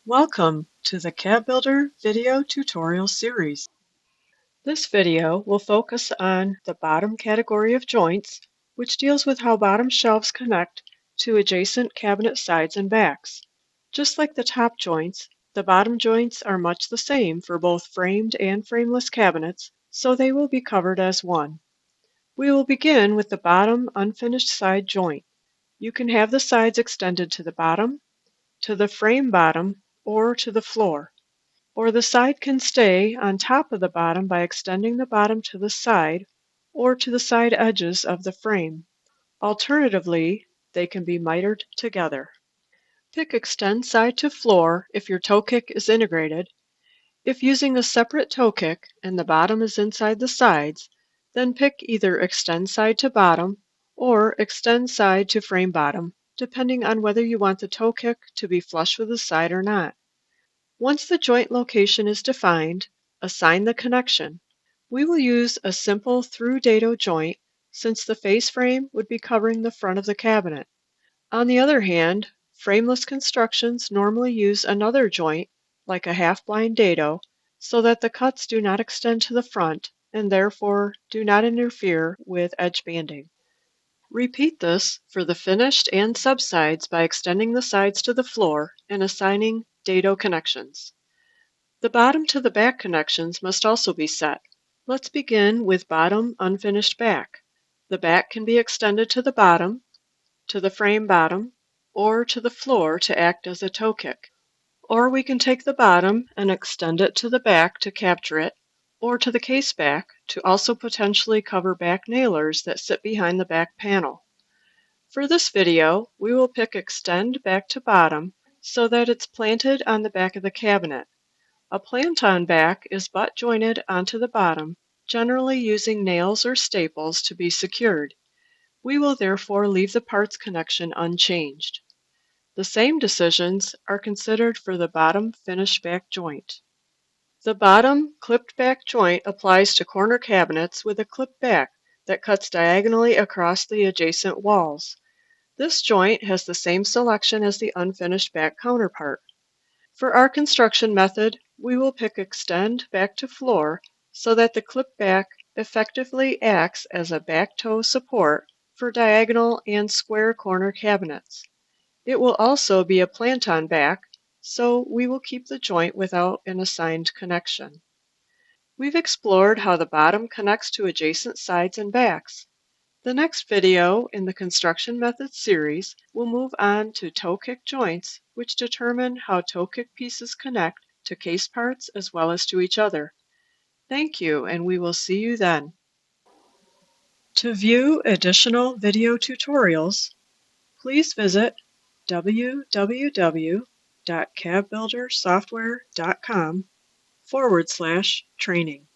Welcome to the CAD Builder video tutorial series. This video will focus on the bottom category of joints, which deals with how bottom shelves connect to adjacent cabinet sides and backs. Just like the top joints, the bottom joints are much the same for both framed and frameless cabinets, so they will be covered as one. We will begin with the bottom unfinished side joint. You can have the sides extended to the bottom, to the frame bottom, or to the floor. Or the side can stay on top of the bottom by extending the bottom to the side or to the side edges of the frame. Alternatively, they can be mitered together. Pick Extend Side to Floor if your toe kick is integrated. If using a separate toe kick and the bottom is inside the sides, then pick either Extend Side to Bottom or Extend Side to Frame Bottom, depending on whether you want the toe kick to be flush with the side or not. Once the joint location is defined, assign the connection. We will use a simple through-dado joint since the face frame would be covering the front of the cabinet. On the other hand, frameless constructions normally use another joint, like a half-blind dado, so that the cuts do not extend to the front and therefore do not interfere with edge banding. Repeat this for the finished and subsides by extending the sides to the floor and assigning dado connections. The bottom to the back connections must also be set. Let's begin with bottom unfinished back. The back can be extended to the bottom, to the frame bottom, or to the floor to act as a toe kick. Or we can take the bottom and extend it to the back to capture it, or to the case back to also potentially cover back nailers that sit behind the back panel. For this video, we will pick Extend Back to Bottom so that it's planted on the back of the cabinet. A plant-on back is butt jointed onto the bottom, generally using nails or staples to be secured. We will therefore leave the parts connection unchanged. The same decisions are considered for the bottom finished back joint. The bottom clipped back joint applies to corner cabinets with a clipped back that cuts diagonally across the adjacent walls. This joint has the same selection as the unfinished back counterpart. For our construction method, we will pick Extend Back to Floor so that the clip back effectively acts as a back toe support for diagonal and square corner cabinets. It will also be a plant-on back, so we will keep the joint without an assigned connection. We've explored how the bottom connects to adjacent sides and backs. The next video in the Construction Methods series will move on to toe kick joints, which determine how toe kick pieces connect to case parts as well as to each other. Thank you, and we will see you then. To view additional video tutorials, please visit www.cadbuildersoftware.com/training.